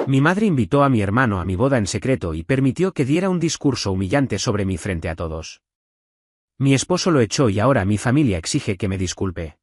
Mi madre invitó a mi hermano a mi boda en secreto y permitió que diera un discurso humillante sobre mí frente a todos. Mi esposo lo echó y ahora mi familia exige que me disculpe.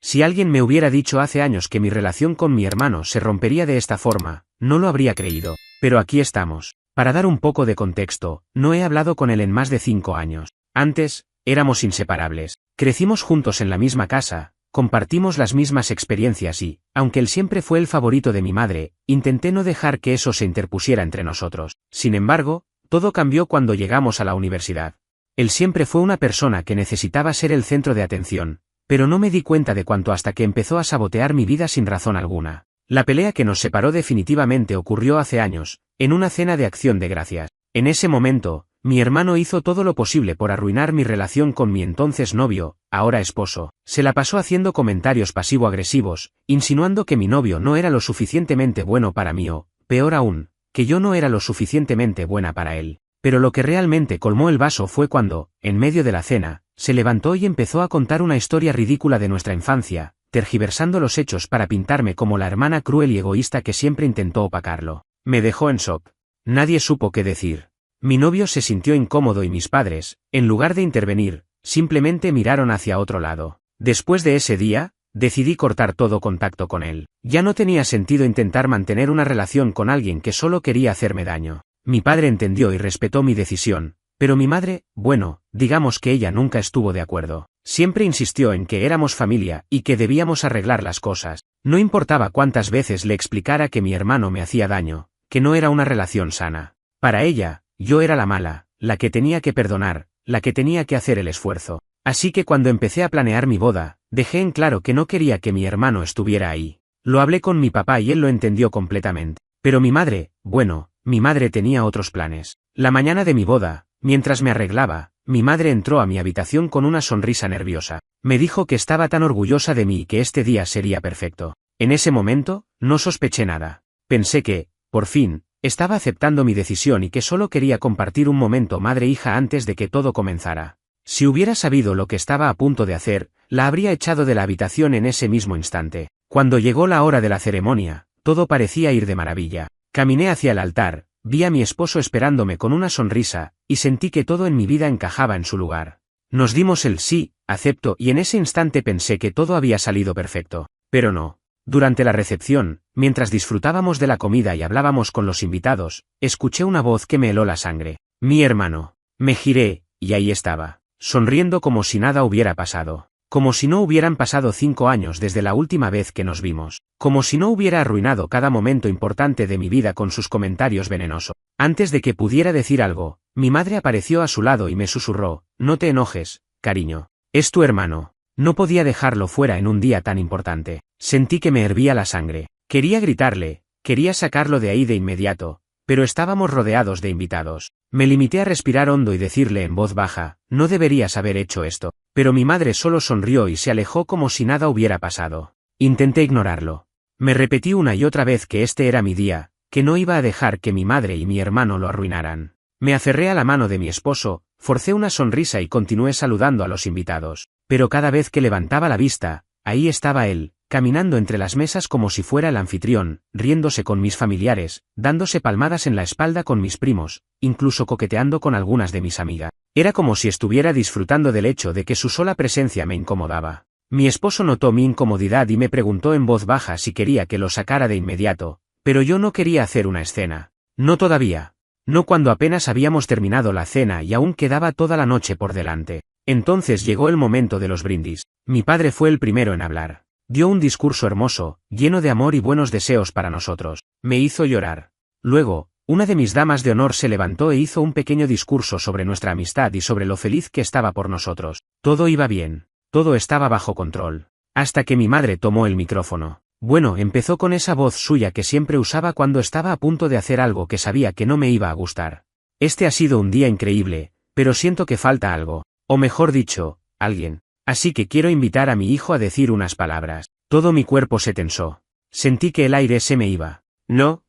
Si alguien me hubiera dicho hace años que mi relación con mi hermano se rompería de esta forma, no lo habría creído, pero aquí estamos. Para dar un poco de contexto, no he hablado con él en más de 5 años. Antes, éramos inseparables. Crecimos juntos en la misma casa, compartimos las mismas experiencias y, aunque él siempre fue el favorito de mi madre, intenté no dejar que eso se interpusiera entre nosotros. Sin embargo, todo cambió cuando llegamos a la universidad. Él siempre fue una persona que necesitaba ser el centro de atención, pero no me di cuenta de cuánto hasta que empezó a sabotear mi vida sin razón alguna. La pelea que nos separó definitivamente ocurrió hace años, en una cena de Acción de Gracias. En ese momento, mi hermano hizo todo lo posible por arruinar mi relación con mi entonces novio, ahora esposo. Se la pasó haciendo comentarios pasivo-agresivos, insinuando que mi novio no era lo suficientemente bueno para mí o, peor aún, que yo no era lo suficientemente buena para él. Pero lo que realmente colmó el vaso fue cuando, en medio de la cena, se levantó y empezó a contar una historia ridícula de nuestra infancia, tergiversando los hechos para pintarme como la hermana cruel y egoísta que siempre intentó opacarlo. Me dejó en shock. Nadie supo qué decir. Mi novio se sintió incómodo y mis padres, en lugar de intervenir, simplemente miraron hacia otro lado. Después de ese día, decidí cortar todo contacto con él. Ya no tenía sentido intentar mantener una relación con alguien que solo quería hacerme daño. Mi padre entendió y respetó mi decisión, pero mi madre, bueno, digamos que ella nunca estuvo de acuerdo. Siempre insistió en que éramos familia y que debíamos arreglar las cosas. No importaba cuántas veces le explicara que mi hermano me hacía daño, que no era una relación sana. Para ella, yo era la mala, la que tenía que perdonar, la que tenía que hacer el esfuerzo. Así que cuando empecé a planear mi boda, dejé en claro que no quería que mi hermano estuviera ahí. Lo hablé con mi papá y él lo entendió completamente. Pero mi madre, bueno, mi madre tenía otros planes. La mañana de mi boda, mientras me arreglaba, mi madre entró a mi habitación con una sonrisa nerviosa. Me dijo que estaba tan orgullosa de mí y que este día sería perfecto. En ese momento, no sospeché nada. Pensé que, por fin, estaba aceptando mi decisión y que solo quería compartir un momento madre-hija antes de que todo comenzara. Si hubiera sabido lo que estaba a punto de hacer, la habría echado de la habitación en ese mismo instante. Cuando llegó la hora de la ceremonia, todo parecía ir de maravilla. Caminé hacia el altar, vi a mi esposo esperándome con una sonrisa, y sentí que todo en mi vida encajaba en su lugar. Nos dimos el sí, acepto, y en ese instante pensé que todo había salido perfecto. Pero no. Durante la recepción, mientras disfrutábamos de la comida y hablábamos con los invitados, escuché una voz que me heló la sangre. Mi hermano. Me giré, y ahí estaba, sonriendo como si nada hubiera pasado. Como si no hubieran pasado 5 años desde la última vez que nos vimos. Como si no hubiera arruinado cada momento importante de mi vida con sus comentarios venenosos. Antes de que pudiera decir algo, mi madre apareció a su lado y me susurró: no te enojes, cariño. Es tu hermano. No podía dejarlo fuera en un día tan importante. Sentí que me hervía la sangre. Quería gritarle, quería sacarlo de ahí de inmediato, pero estábamos rodeados de invitados. Me limité a respirar hondo y decirle en voz baja: no deberías haber hecho esto. Pero mi madre solo sonrió y se alejó como si nada hubiera pasado. Intenté ignorarlo. Me repetí una y otra vez que este era mi día, que no iba a dejar que mi madre y mi hermano lo arruinaran. Me aferré a la mano de mi esposo, forcé una sonrisa y continué saludando a los invitados. Pero cada vez que levantaba la vista, ahí estaba él, caminando entre las mesas como si fuera el anfitrión, riéndose con mis familiares, dándose palmadas en la espalda con mis primos, incluso coqueteando con algunas de mis amigas. Era como si estuviera disfrutando del hecho de que su sola presencia me incomodaba. Mi esposo notó mi incomodidad y me preguntó en voz baja si quería que lo sacara de inmediato, pero yo no quería hacer una escena. No todavía. No cuando apenas habíamos terminado la cena y aún quedaba toda la noche por delante. Entonces llegó el momento de los brindis. Mi padre fue el primero en hablar. Dio un discurso hermoso, lleno de amor y buenos deseos para nosotros. Me hizo llorar. Luego, una de mis damas de honor se levantó e hizo un pequeño discurso sobre nuestra amistad y sobre lo feliz que estaba por nosotros. Todo iba bien. Todo estaba bajo control. Hasta que mi madre tomó el micrófono. Bueno, empezó con esa voz suya que siempre usaba cuando estaba a punto de hacer algo que sabía que no me iba a gustar. Este ha sido un día increíble, pero siento que falta algo. O mejor dicho, alguien. Así que quiero invitar a mi hijo a decir unas palabras. Todo mi cuerpo se tensó. Sentí que el aire se me iba. No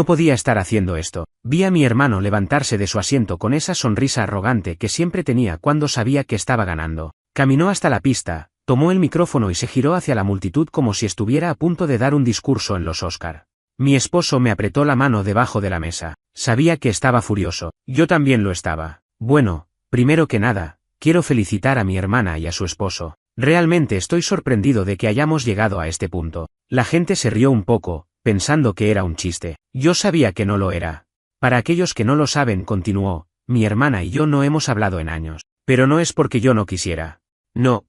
podía estar haciendo esto. Vi a mi hermano levantarse de su asiento con esa sonrisa arrogante que siempre tenía cuando sabía que estaba ganando. Caminó hasta la pista, tomó el micrófono y se giró hacia la multitud como si estuviera a punto de dar un discurso en los Oscar. Mi esposo me apretó la mano debajo de la mesa. Sabía que estaba furioso. Yo también lo estaba. Bueno, primero que nada, quiero felicitar a mi hermana y a su esposo. Realmente estoy sorprendido de que hayamos llegado a este punto. La gente se rió un poco, pensando que era un chiste. Yo sabía que no lo era. Para aquellos que no lo saben, continuó, mi hermana y yo no hemos hablado en años. Pero no es porque yo no quisiera. No.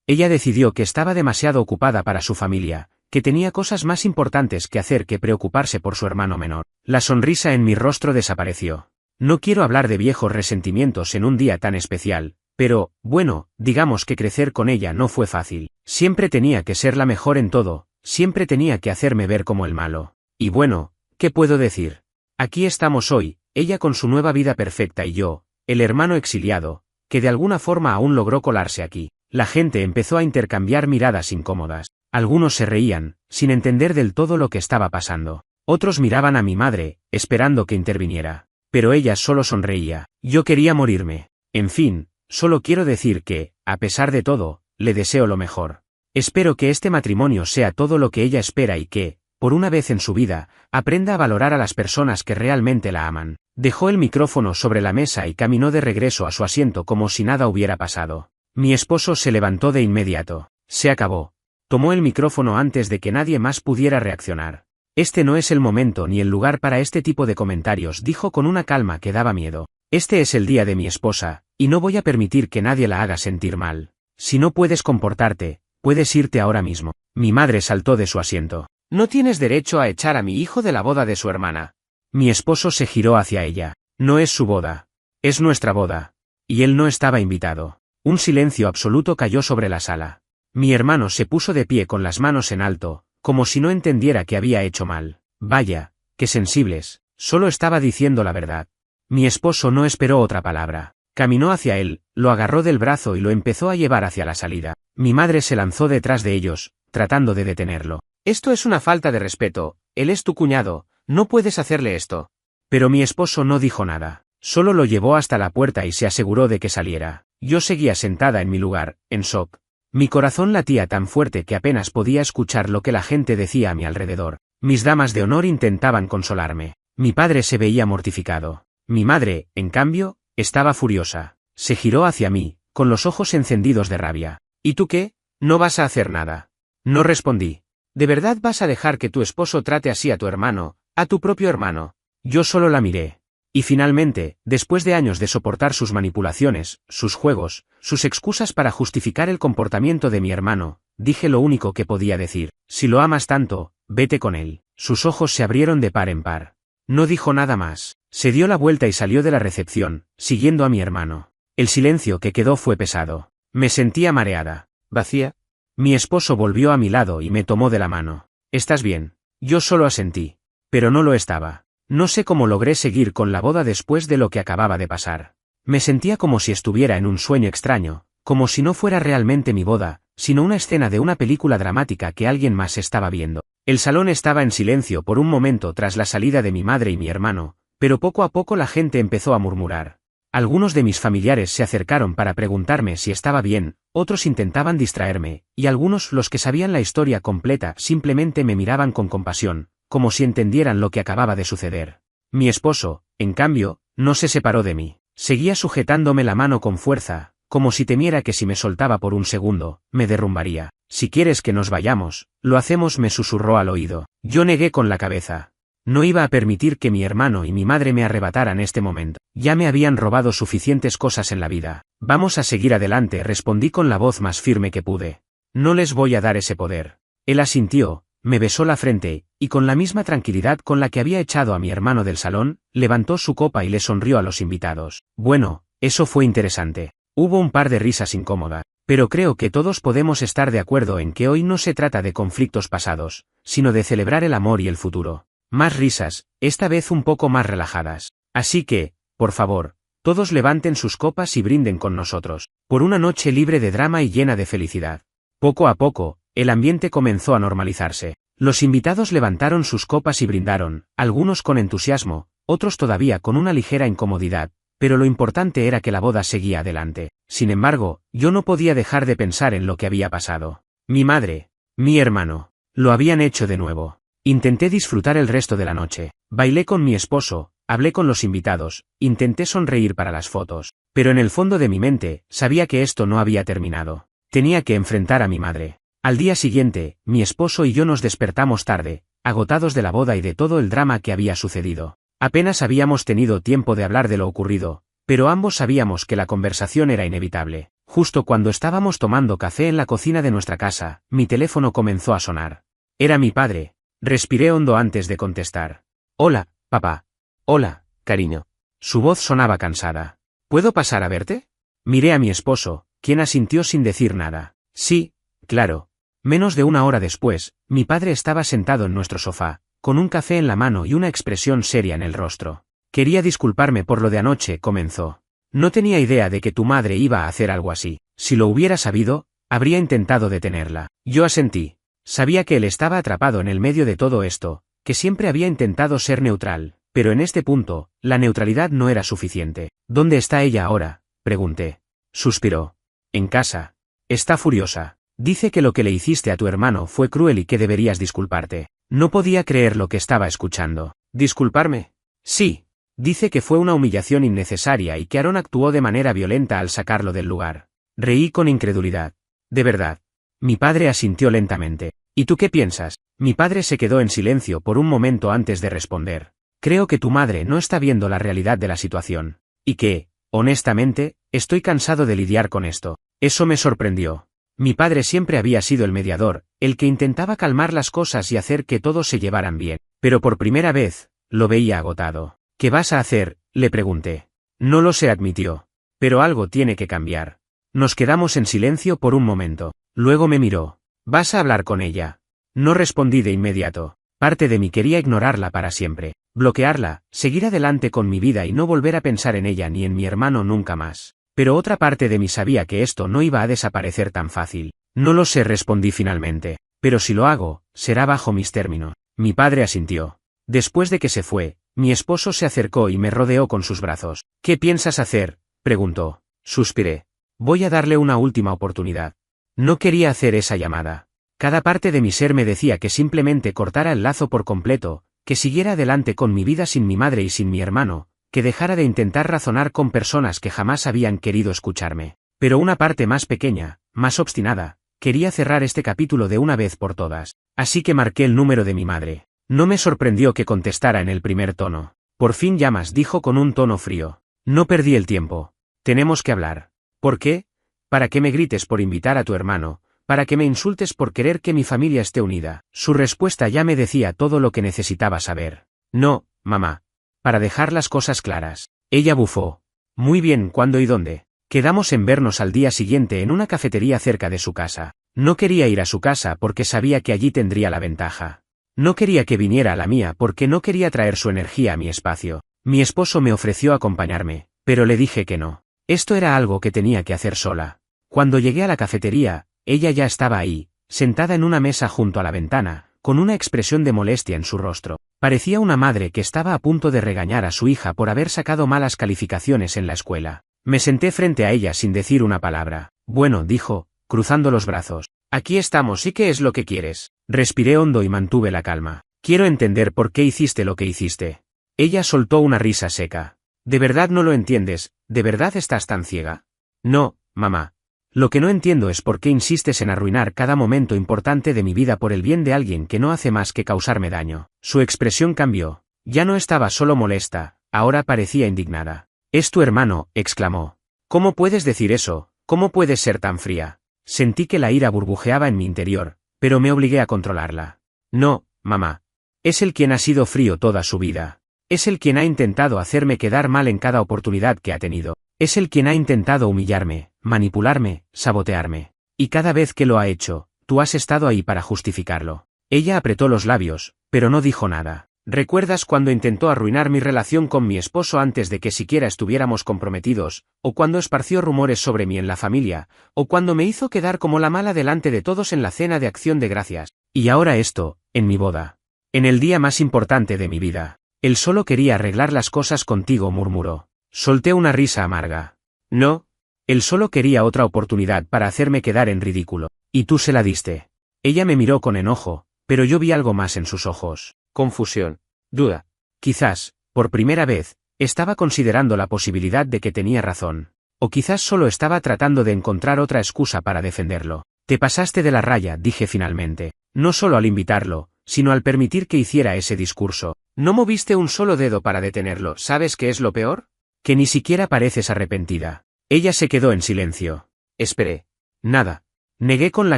Ella decidió que estaba demasiado ocupada para su familia, que tenía cosas más importantes que hacer que preocuparse por su hermano menor. La sonrisa en mi rostro desapareció. No quiero hablar de viejos resentimientos en un día tan especial, pero, bueno, digamos que crecer con ella no fue fácil. Siempre tenía que ser la mejor en todo, siempre tenía que hacerme ver como el malo. Y bueno, ¿qué puedo decir? Aquí estamos hoy, ella con su nueva vida perfecta y yo, el hermano exiliado, que de alguna forma aún logró colarse aquí. La gente empezó a intercambiar miradas incómodas. Algunos se reían, sin entender del todo lo que estaba pasando. Otros miraban a mi madre, esperando que interviniera. Pero ella solo sonreía. Yo quería morirme. En fin, solo quiero decir que, a pesar de todo, le deseo lo mejor. Espero que este matrimonio sea todo lo que ella espera y que, por una vez en su vida, aprenda a valorar a las personas que realmente la aman. Dejó el micrófono sobre la mesa y caminó de regreso a su asiento como si nada hubiera pasado. Mi esposo se levantó de inmediato. Se acabó. Tomó el micrófono antes de que nadie más pudiera reaccionar. Este no es el momento ni el lugar para este tipo de comentarios, dijo con una calma que daba miedo. Este es el día de mi esposa, y no voy a permitir que nadie la haga sentir mal. Si no puedes comportarte, puedes irte ahora mismo. Mi madre saltó de su asiento. No tienes derecho a echar a mi hijo de la boda de su hermana. Mi esposo se giró hacia ella. No es su boda. Es nuestra boda. Y él no estaba invitado. Un silencio absoluto cayó sobre la sala. Mi hermano se puso de pie con las manos en alto, como si no entendiera que había hecho mal. Vaya, qué sensibles, solo estaba diciendo la verdad. Mi esposo no esperó otra palabra. Caminó hacia él, lo agarró del brazo y lo empezó a llevar hacia la salida. Mi madre se lanzó detrás de ellos, tratando de detenerlo. Esto es una falta de respeto, él es tu cuñado, no puedes hacerle esto. Pero mi esposo no dijo nada, solo lo llevó hasta la puerta y se aseguró de que saliera. Yo seguía sentada en mi lugar, en shock. Mi corazón latía tan fuerte que apenas podía escuchar lo que la gente decía a mi alrededor. Mis damas de honor intentaban consolarme. Mi padre se veía mortificado. Mi madre, en cambio, estaba furiosa. Se giró hacia mí, con los ojos encendidos de rabia. ¿Y tú qué? ¿No vas a hacer nada? No respondí. ¿De verdad vas a dejar que tu esposo trate así a tu hermano, a tu propio hermano? Yo solo la miré. Y finalmente, después de años de soportar sus manipulaciones, sus juegos, sus excusas para justificar el comportamiento de mi hermano, dije lo único que podía decir. Si lo amas tanto, vete con él. Sus ojos se abrieron de par en par. No dijo nada más. Se dio la vuelta y salió de la recepción, siguiendo a mi hermano. El silencio que quedó fue pesado. Me sentía mareada. ¿Vacía? Mi esposo volvió a mi lado y me tomó de la mano. ¿Estás bien? Yo solo asentí. Pero no lo estaba. No sé cómo logré seguir con la boda después de lo que acababa de pasar. Me sentía como si estuviera en un sueño extraño, como si no fuera realmente mi boda, sino una escena de una película dramática que alguien más estaba viendo. El salón estaba en silencio por un momento tras la salida de mi madre y mi hermano, pero poco a poco la gente empezó a murmurar. Algunos de mis familiares se acercaron para preguntarme si estaba bien, otros intentaban distraerme, y algunos, los que sabían la historia completa, simplemente me miraban con compasión, como si entendieran lo que acababa de suceder. Mi esposo, en cambio, no se separó de mí. Seguía sujetándome la mano con fuerza, como si temiera que si me soltaba por un segundo, me derrumbaría. Si quieres que nos vayamos, lo hacemos, me susurró al oído. Yo negué con la cabeza. No iba a permitir que mi hermano y mi madre me arrebataran este momento. Ya me habían robado suficientes cosas en la vida. Vamos a seguir adelante, respondí con la voz más firme que pude. No les voy a dar ese poder. Él asintió. Me besó la frente, y con la misma tranquilidad con la que había echado a mi hermano del salón, levantó su copa y le sonrió a los invitados. Bueno, eso fue interesante. Hubo un par de risas incómodas, pero creo que todos podemos estar de acuerdo en que hoy no se trata de conflictos pasados, sino de celebrar el amor y el futuro. Más risas, esta vez un poco más relajadas. Así que, por favor, todos levanten sus copas y brinden con nosotros, por una noche libre de drama y llena de felicidad. Poco a poco, el ambiente comenzó a normalizarse. Los invitados levantaron sus copas y brindaron, algunos con entusiasmo, otros todavía con una ligera incomodidad, pero lo importante era que la boda seguía adelante. Sin embargo, yo no podía dejar de pensar en lo que había pasado. Mi madre, mi hermano, lo habían hecho de nuevo. Intenté disfrutar el resto de la noche. Bailé con mi esposo, hablé con los invitados, intenté sonreír para las fotos. Pero en el fondo de mi mente, sabía que esto no había terminado. Tenía que enfrentar a mi madre. Al día siguiente, mi esposo y yo nos despertamos tarde, agotados de la boda y de todo el drama que había sucedido. Apenas habíamos tenido tiempo de hablar de lo ocurrido, pero ambos sabíamos que la conversación era inevitable. Justo cuando estábamos tomando café en la cocina de nuestra casa, mi teléfono comenzó a sonar. Era mi padre. Respiré hondo antes de contestar. Hola, papá. Hola, cariño. Su voz sonaba cansada. ¿Puedo pasar a verte? Miré a mi esposo, quien asintió sin decir nada. Sí, claro. Menos de una hora después, mi padre estaba sentado en nuestro sofá, con un café en la mano y una expresión seria en el rostro. Quería disculparme por lo de anoche, comenzó. No tenía idea de que tu madre iba a hacer algo así. Si lo hubiera sabido, habría intentado detenerla. Yo asentí. Sabía que él estaba atrapado en el medio de todo esto, que siempre había intentado ser neutral, pero en este punto, la neutralidad no era suficiente. ¿Dónde está ella ahora?, pregunté. Suspiró. En casa. Está furiosa. Dice que lo que le hiciste a tu hermano fue cruel y que deberías disculparte. No podía creer lo que estaba escuchando. ¿Disculparme? Sí. Dice que fue una humillación innecesaria y que Aaron actuó de manera violenta al sacarlo del lugar. Reí con incredulidad. ¿De verdad? Mi padre asintió lentamente. ¿Y tú qué piensas? Mi padre se quedó en silencio por un momento antes de responder. Creo que tu madre no está viendo la realidad de la situación. Y que, honestamente, estoy cansado de lidiar con esto. Eso me sorprendió. Mi padre siempre había sido el mediador, el que intentaba calmar las cosas y hacer que todos se llevaran bien. Pero por primera vez, lo veía agotado. ¿Qué vas a hacer?, le pregunté. No lo sé, admitió. Pero algo tiene que cambiar. Nos quedamos en silencio por un momento. Luego me miró. ¿Vas a hablar con ella? No respondí de inmediato. Parte de mí quería ignorarla para siempre, bloquearla, seguir adelante con mi vida y no volver a pensar en ella ni en mi hermano nunca más. Pero otra parte de mí sabía que esto no iba a desaparecer tan fácil. No lo sé, respondí finalmente. Pero si lo hago, será bajo mis términos. Mi padre asintió. Después de que se fue, mi esposo se acercó y me rodeó con sus brazos. ¿Qué piensas hacer?, preguntó. Suspiré. Voy a darle una última oportunidad. No quería hacer esa llamada. Cada parte de mi ser me decía que simplemente cortara el lazo por completo, que siguiera adelante con mi vida sin mi madre y sin mi hermano, que dejara de intentar razonar con personas que jamás habían querido escucharme. Pero una parte más pequeña, más obstinada, quería cerrar este capítulo de una vez por todas. Así que marqué el número de mi madre. No me sorprendió que contestara en el primer tono. Por fin llamas, dijo con un tono frío. No perdí el tiempo. Tenemos que hablar. ¿Por qué? ¿Para que me grites por invitar a tu hermano? ¿Para que me insultes por querer que mi familia esté unida? Su respuesta ya me decía todo lo que necesitaba saber. No, mamá. Para dejar las cosas claras. Ella bufó. Muy bien, ¿cuándo y dónde? Quedamos en vernos al día siguiente en una cafetería cerca de su casa. No quería ir a su casa porque sabía que allí tendría la ventaja. No quería que viniera a la mía porque no quería traer su energía a mi espacio. Mi esposo me ofreció acompañarme, pero le dije que no. Esto era algo que tenía que hacer sola. Cuando llegué a la cafetería, ella ya estaba ahí, sentada en una mesa junto a la ventana, con una expresión de molestia en su rostro. Parecía una madre que estaba a punto de regañar a su hija por haber sacado malas calificaciones en la escuela. Me senté frente a ella sin decir una palabra. Bueno, dijo, cruzando los brazos. Aquí estamos, ¿y qué es lo que quieres? Respiré hondo y mantuve la calma. Quiero entender por qué hiciste lo que hiciste. Ella soltó una risa seca. ¿De verdad no lo entiendes? ¿De verdad estás tan ciega? No, mamá. Lo que no entiendo es por qué insistes en arruinar cada momento importante de mi vida por el bien de alguien que no hace más que causarme daño. Su expresión cambió. Ya no estaba solo molesta, ahora parecía indignada. «Es tu hermano», exclamó. «¿Cómo puedes decir eso? ¿Cómo puedes ser tan fría?» Sentí que la ira burbujeaba en mi interior, pero me obligué a controlarla. «No, mamá. Es él quien ha sido frío toda su vida. Es él quien ha intentado hacerme quedar mal en cada oportunidad que ha tenido. Es él quien ha intentado humillarme, manipularme, sabotearme. Y cada vez que lo ha hecho, tú has estado ahí para justificarlo». Ella apretó los labios, pero no dijo nada. ¿Recuerdas cuando intentó arruinar mi relación con mi esposo antes de que siquiera estuviéramos comprometidos, o cuando esparció rumores sobre mí en la familia, o cuando me hizo quedar como la mala delante de todos en la cena de Acción de Gracias? Y ahora esto, en mi boda. En el día más importante de mi vida. Él solo quería arreglar las cosas contigo, murmuró. Solté una risa amarga. No. Él solo quería otra oportunidad para hacerme quedar en ridículo. Y tú se la diste. Ella me miró con enojo, pero yo vi algo más en sus ojos. Confusión. Duda. Quizás, por primera vez, estaba considerando la posibilidad de que tenía razón. O quizás solo estaba tratando de encontrar otra excusa para defenderlo. Te pasaste de la raya, dije finalmente. No solo al invitarlo, sino al permitir que hiciera ese discurso. No moviste un solo dedo para detenerlo. ¿Sabes qué es lo peor? Que ni siquiera pareces arrepentida. Ella se quedó en silencio. Esperé. Nada. Negué con la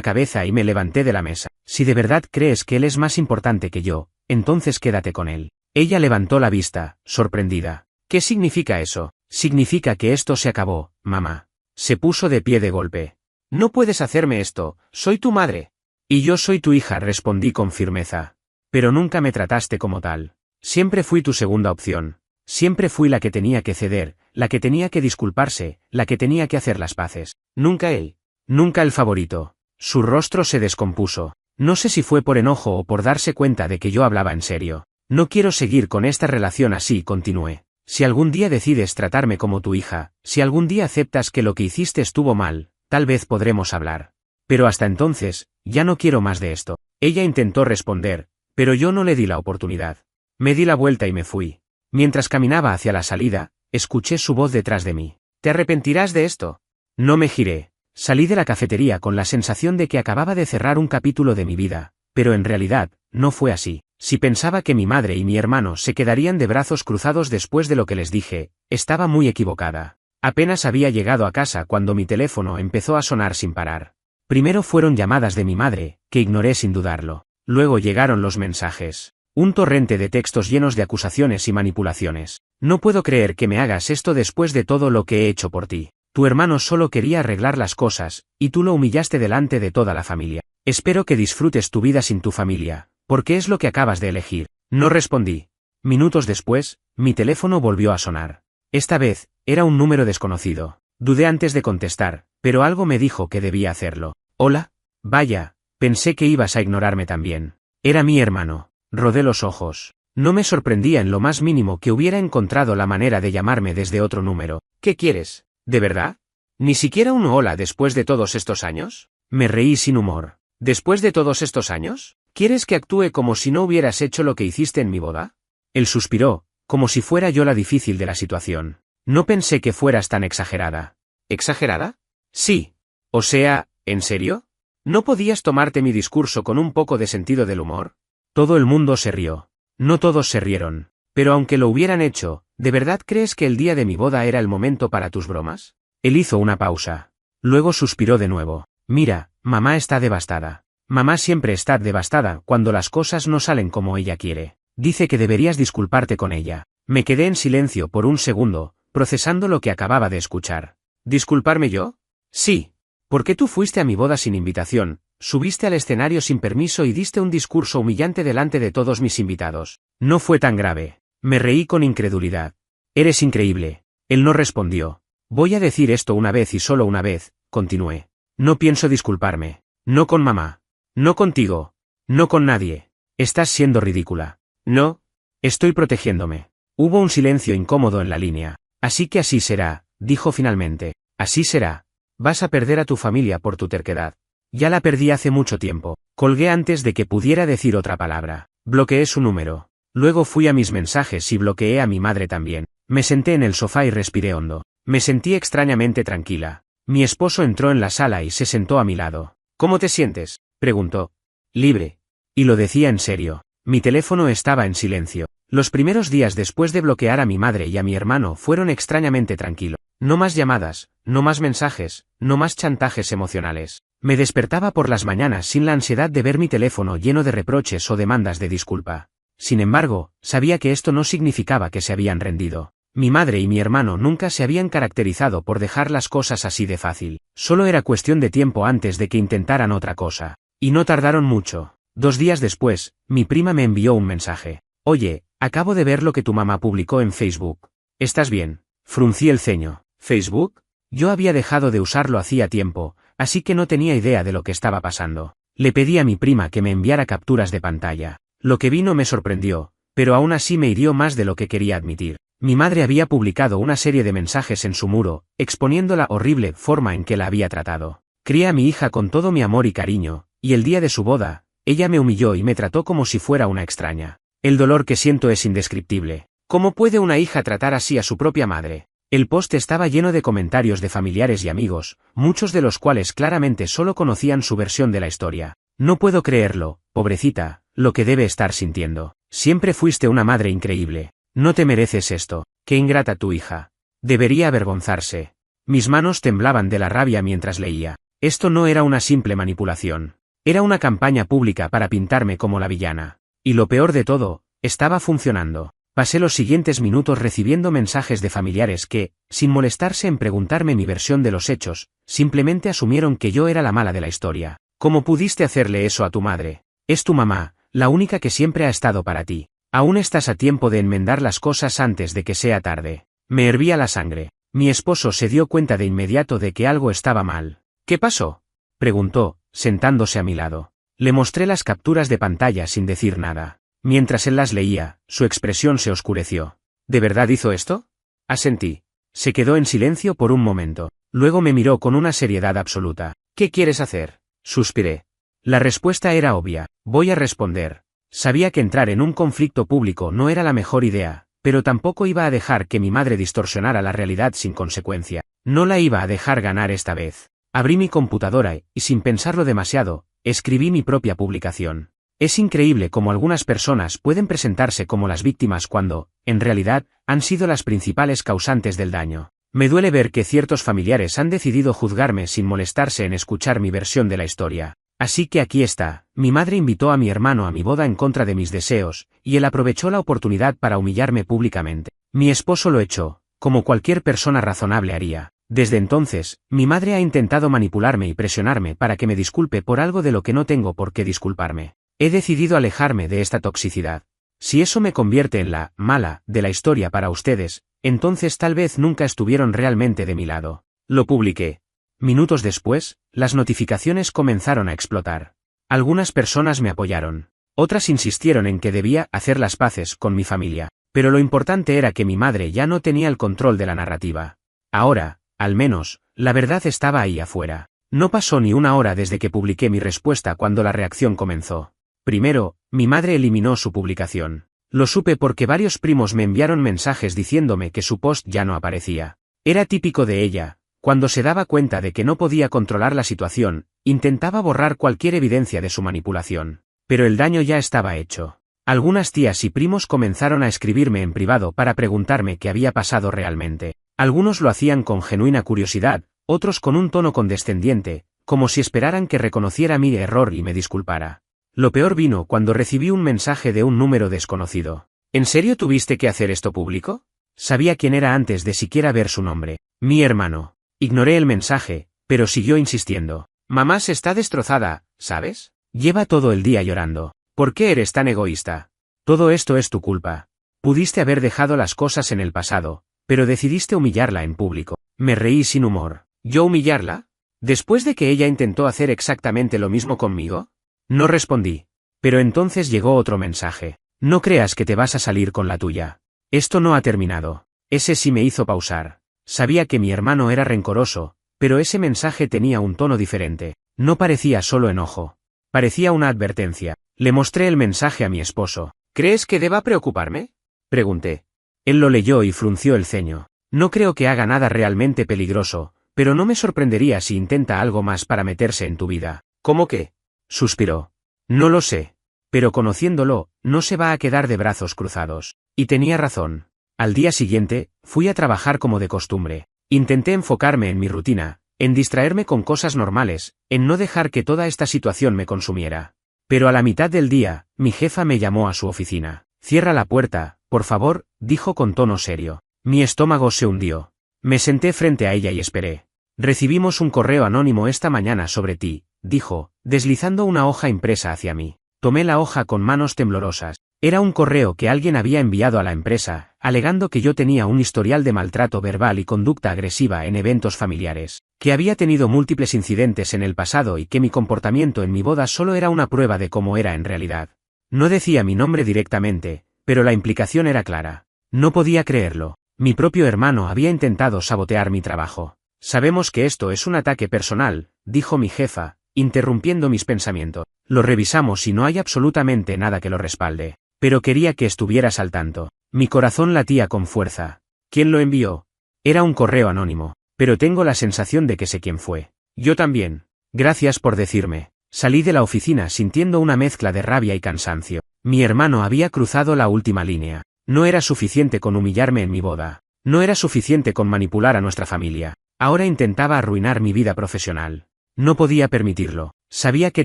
cabeza y me levanté de la mesa. Si de verdad crees que él es más importante que yo, entonces quédate con él. Ella levantó la vista, sorprendida. ¿Qué significa eso? Significa que esto se acabó, mamá. Se puso de pie de golpe. No puedes hacerme esto, soy tu madre. Y yo soy tu hija, respondí con firmeza. Pero nunca me trataste como tal. Siempre fui tu segunda opción. Siempre fui la que tenía que ceder, la que tenía que disculparse, la que tenía que hacer las paces. Nunca él. Nunca el favorito. Su rostro se descompuso. No sé si fue por enojo o por darse cuenta de que yo hablaba en serio. No quiero seguir con esta relación así, continué. Si algún día decides tratarme como tu hija, si algún día aceptas que lo que hiciste estuvo mal, tal vez podremos hablar. Pero hasta entonces, ya no quiero más de esto. Ella intentó responder, pero yo no le di la oportunidad. Me di la vuelta y me fui. Mientras caminaba hacia la salida, escuché su voz detrás de mí. ¿Te arrepentirás de esto? No me giré. Salí de la cafetería con la sensación de que acababa de cerrar un capítulo de mi vida, pero en realidad, no fue así. Si pensaba que mi madre y mi hermano se quedarían de brazos cruzados después de lo que les dije, estaba muy equivocada. Apenas había llegado a casa cuando mi teléfono empezó a sonar sin parar. Primero fueron llamadas de mi madre, que ignoré sin dudarlo. Luego llegaron los mensajes. Un torrente de textos llenos de acusaciones y manipulaciones. No puedo creer que me hagas esto después de todo lo que he hecho por ti. Tu hermano solo quería arreglar las cosas, y tú lo humillaste delante de toda la familia. Espero que disfrutes tu vida sin tu familia, porque es lo que acabas de elegir. No respondí. Minutos después, mi teléfono volvió a sonar. Esta vez, era un número desconocido. Dudé antes de contestar, pero algo me dijo que debía hacerlo. ¿Hola? Vaya, pensé que ibas a ignorarme también. Era mi hermano. Rodé los ojos. No me sorprendía en lo más mínimo que hubiera encontrado la manera de llamarme desde otro número. ¿Qué quieres? ¿De verdad? ¿Ni siquiera un hola después de todos estos años? Me reí sin humor. ¿Después de todos estos años? ¿Quieres que actúe como si no hubieras hecho lo que hiciste en mi boda? Él suspiró, como si fuera yo la difícil de la situación. No pensé que fueras tan exagerada. ¿Exagerada? Sí. O sea, ¿en serio? ¿No podías tomarte mi discurso con un poco de sentido del humor? Todo el mundo se rió. No todos se rieron. Pero aunque lo hubieran hecho, ¿de verdad crees que el día de mi boda era el momento para tus bromas? Él hizo una pausa. Luego suspiró de nuevo. Mira, mamá está devastada. Mamá siempre está devastada cuando las cosas no salen como ella quiere. Dice que deberías disculparte con ella. Me quedé en silencio por un segundo, procesando lo que acababa de escuchar. ¿Disculparme yo? Sí. Porque tú fuiste a mi boda sin invitación, subiste al escenario sin permiso y diste un discurso humillante delante de todos mis invitados. No fue tan grave. Me reí con incredulidad. Eres increíble. Él no respondió. Voy a decir esto una vez y solo una vez, continué. No pienso disculparme. No con mamá. No contigo. No con nadie. Estás siendo ridícula. No. Estoy protegiéndome. Hubo un silencio incómodo en la línea. Así que así será, dijo finalmente. Así será. Vas a perder a tu familia por tu terquedad. Ya la perdí hace mucho tiempo. Colgué antes de que pudiera decir otra palabra. Bloqueé su número. Luego fui a mis mensajes y bloqueé a mi madre también. Me senté en el sofá y respiré hondo. Me sentí extrañamente tranquila. Mi esposo entró en la sala y se sentó a mi lado. ¿Cómo te sientes?, preguntó. Libre. Y lo decía en serio. Mi teléfono estaba en silencio. Los primeros días después de bloquear a mi madre y a mi hermano fueron extrañamente tranquilos. No más llamadas, no más mensajes, no más chantajes emocionales. Me despertaba por las mañanas sin la ansiedad de ver mi teléfono lleno de reproches o demandas de disculpa. Sin embargo, sabía que esto no significaba que se habían rendido. Mi madre y mi hermano nunca se habían caracterizado por dejar las cosas así de fácil. Solo era cuestión de tiempo antes de que intentaran otra cosa. Y no tardaron mucho. 2 días después, mi prima me envió un mensaje. Oye, acabo de ver lo que tu mamá publicó en Facebook. ¿Estás bien? Fruncí el ceño. ¿Facebook? Yo había dejado de usarlo hacía tiempo, así que no tenía idea de lo que estaba pasando. Le pedí a mi prima que me enviara capturas de pantalla. Lo que vi no me sorprendió, pero aún así me hirió más de lo que quería admitir. Mi madre había publicado una serie de mensajes en su muro, exponiendo la horrible forma en que la había tratado. Crié a mi hija con todo mi amor y cariño, y el día de su boda, Ella me humilló y me trató como si fuera una extraña. El dolor que siento es indescriptible. ¿Cómo puede una hija tratar así a su propia madre? El post estaba lleno de comentarios de familiares y amigos, muchos de los cuales claramente solo conocían su versión de la historia. No puedo creerlo, pobrecita, lo que debe estar sintiendo. Siempre fuiste una madre increíble. No te mereces esto. Qué ingrata tu hija. Debería avergonzarse. Mis manos temblaban de la rabia mientras leía. Esto no era una simple manipulación. Era una campaña pública para pintarme como la villana. Y lo peor de todo, estaba funcionando. Pasé los siguientes minutos recibiendo mensajes de familiares que, sin molestarse en preguntarme mi versión de los hechos, simplemente asumieron que yo era la mala de la historia. ¿Cómo pudiste hacerle eso a tu madre? Es tu mamá, la única que siempre ha estado para ti. Aún estás a tiempo de enmendar las cosas antes de que sea tarde. Me hervía la sangre. Mi esposo se dio cuenta de inmediato de que algo estaba mal. ¿Qué pasó?, preguntó, sentándose a mi lado. Le mostré las capturas de pantalla sin decir nada. Mientras él las leía, su expresión se oscureció. ¿De verdad hizo esto?, asentí. Se quedó en silencio por un momento. Luego me miró con una seriedad absoluta. ¿Qué quieres hacer?, suspiré. La respuesta era obvia. Voy a responder. Sabía que entrar en un conflicto público no era la mejor idea, pero tampoco iba a dejar que mi madre distorsionara la realidad sin consecuencia. No la iba a dejar ganar esta vez. Abrí mi computadora y, sin pensarlo demasiado, escribí mi propia publicación. Es increíble cómo algunas personas pueden presentarse como las víctimas cuando, en realidad, han sido las principales causantes del daño. Me duele ver que ciertos familiares han decidido juzgarme sin molestarse en escuchar mi versión de la historia. Así que aquí está, mi madre invitó a mi hermano a mi boda en contra de mis deseos, y él aprovechó la oportunidad para humillarme públicamente. Mi esposo lo echó, como cualquier persona razonable haría. Desde entonces, mi madre ha intentado manipularme y presionarme para que me disculpe por algo de lo que no tengo por qué disculparme. He decidido alejarme de esta toxicidad. Si eso me convierte en la mala de la historia para ustedes, entonces tal vez nunca estuvieron realmente de mi lado. Lo publiqué. Minutos después, las notificaciones comenzaron a explotar. Algunas personas me apoyaron. Otras insistieron en que debía hacer las paces con mi familia. Pero lo importante era que mi madre ya no tenía el control de la narrativa. Ahora, al menos, la verdad estaba ahí afuera. No pasó ni una hora desde que publiqué mi respuesta cuando la reacción comenzó. Primero, mi madre eliminó su publicación. Lo supe porque varios primos me enviaron mensajes diciéndome que su post ya no aparecía. Era típico de ella. Cuando se daba cuenta de que no podía controlar la situación, intentaba borrar cualquier evidencia de su manipulación. Pero el daño ya estaba hecho. Algunas tías y primos comenzaron a escribirme en privado para preguntarme qué había pasado realmente. Algunos lo hacían con genuina curiosidad, otros con un tono condescendiente, como si esperaran que reconociera mi error y me disculpara. Lo peor vino cuando recibí un mensaje de un número desconocido. ¿En serio tuviste que hacer esto público? Sabía quién era antes de siquiera ver su nombre. Mi hermano. Ignoré el mensaje, pero siguió insistiendo. Mamá se está destrozada, ¿sabes? Lleva todo el día llorando. ¿Por qué eres tan egoísta? Todo esto es tu culpa. Pudiste haber dejado las cosas en el pasado, pero decidiste humillarla en público. Me reí sin humor. ¿Yo humillarla? ¿Después de que ella intentó hacer exactamente lo mismo conmigo? No respondí. Pero entonces llegó otro mensaje. No creas que te vas a salir con la tuya. Esto no ha terminado. Ese sí me hizo pausar. Sabía que mi hermano era rencoroso, pero ese mensaje tenía un tono diferente. No parecía solo enojo. Parecía una advertencia. Le mostré el mensaje a mi esposo. ¿Crees que deba preocuparme?, pregunté. Él lo leyó y frunció el ceño. No creo que haga nada realmente peligroso, pero no me sorprendería si intenta algo más para meterse en tu vida. ¿Cómo qué?, suspiró. No lo sé. Pero conociéndolo, no se va a quedar de brazos cruzados. Y tenía razón. Al día siguiente, fui a trabajar como de costumbre. Intenté enfocarme en mi rutina, en distraerme con cosas normales, en no dejar que toda esta situación me consumiera. Pero a la mitad del día, mi jefa me llamó a su oficina. Cierra la puerta, por favor, dijo con tono serio. Mi estómago se hundió. Me senté frente a ella y esperé. Recibimos un correo anónimo esta mañana sobre ti, dijo, deslizando una hoja impresa hacia mí. Tomé la hoja con manos temblorosas. Era un correo que alguien había enviado a la empresa, alegando que yo tenía un historial de maltrato verbal y conducta agresiva en eventos familiares, que había tenido múltiples incidentes en el pasado y que mi comportamiento en mi boda solo era una prueba de cómo era en realidad. No decía mi nombre directamente, pero la implicación era clara. No podía creerlo. Mi propio hermano había intentado sabotear mi trabajo. Sabemos que esto es un ataque personal, dijo mi jefa, interrumpiendo mis pensamientos. Lo revisamos y no hay absolutamente nada que lo respalde. Pero quería que estuvieras al tanto. Mi corazón latía con fuerza. ¿Quién lo envió? Era un correo anónimo. Pero tengo la sensación de que sé quién fue. Yo también. Gracias por decirme. Salí de la oficina sintiendo una mezcla de rabia y cansancio. Mi hermano había cruzado la última línea. No era suficiente con humillarme en mi boda. No era suficiente con manipular a nuestra familia. Ahora intentaba arruinar mi vida profesional. No podía permitirlo. Sabía que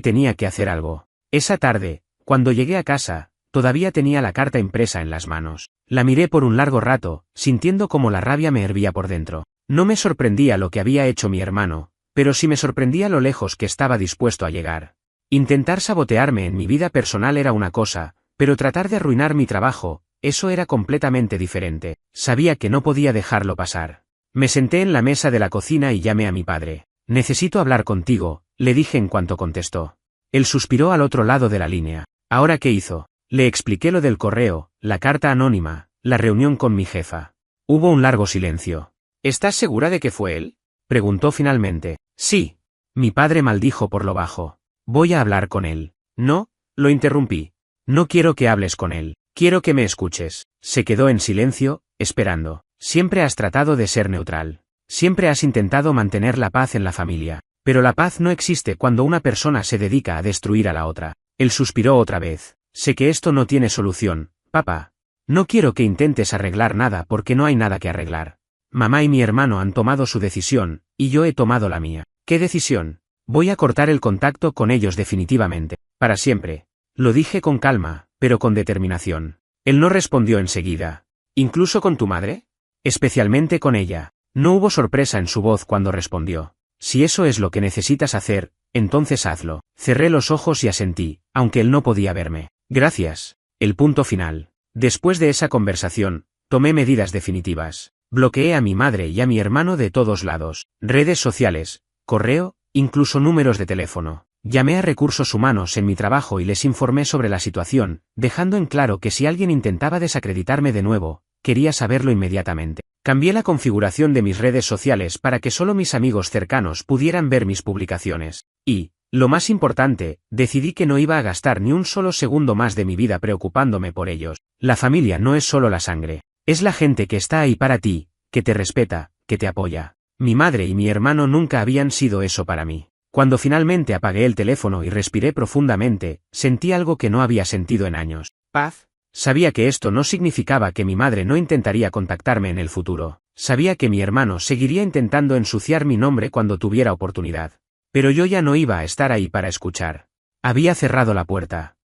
tenía que hacer algo. Esa tarde, cuando llegué a casa, todavía tenía la carta impresa en las manos. La miré por un largo rato, sintiendo como la rabia me hervía por dentro. No me sorprendía lo que había hecho mi hermano, pero sí me sorprendía lo lejos que estaba dispuesto a llegar. Intentar sabotearme en mi vida personal era una cosa, pero tratar de arruinar mi trabajo, eso era completamente diferente. Sabía que no podía dejarlo pasar. Me senté en la mesa de la cocina y llamé a mi padre. Necesito hablar contigo, le dije en cuanto contestó. Él suspiró al otro lado de la línea. ¿Ahora qué hizo? Le expliqué lo del correo, la carta anónima, la reunión con mi jefa. Hubo un largo silencio. ¿Estás segura de que fue él? Preguntó finalmente. Sí. Mi padre maldijo por lo bajo. Voy a hablar con él. No, lo interrumpí. No quiero que hables con él. Quiero que me escuches. Se quedó en silencio, esperando. Siempre has tratado de ser neutral. Siempre has intentado mantener la paz en la familia. Pero la paz no existe cuando una persona se dedica a destruir a la otra. Él suspiró otra vez. Sé que esto no tiene solución, papá. No quiero que intentes arreglar nada porque no hay nada que arreglar. Mamá y mi hermano han tomado su decisión, y yo he tomado la mía. ¿Qué decisión? Voy a cortar el contacto con ellos definitivamente. Para siempre. Lo dije con calma, pero con determinación. Él no respondió enseguida. ¿Incluso con tu madre? Especialmente con ella. No hubo sorpresa en su voz cuando respondió. Si eso es lo que necesitas hacer, entonces hazlo. Cerré los ojos y asentí, aunque él no podía verme. Gracias. El punto final. Después de esa conversación, tomé medidas definitivas. Bloqueé a mi madre y a mi hermano de todos lados. Redes sociales, correo, incluso números de teléfono. Llamé a recursos humanos en mi trabajo y les informé sobre la situación, dejando en claro que si alguien intentaba desacreditarme de nuevo, quería saberlo inmediatamente. Cambié la configuración de mis redes sociales para que solo mis amigos cercanos pudieran ver mis publicaciones. Y, lo más importante, decidí que no iba a gastar ni un solo segundo más de mi vida preocupándome por ellos. La familia no es solo la sangre. Es la gente que está ahí para ti, que te respeta, que te apoya. Mi madre y mi hermano nunca habían sido eso para mí. Cuando finalmente apagué el teléfono y respiré profundamente, sentí algo que no había sentido en años. Paz. Sabía que esto no significaba que mi madre no intentaría contactarme en el futuro. Sabía que mi hermano seguiría intentando ensuciar mi nombre cuando tuviera oportunidad. Pero yo ya no iba a estar ahí para escuchar. Había cerrado la puerta.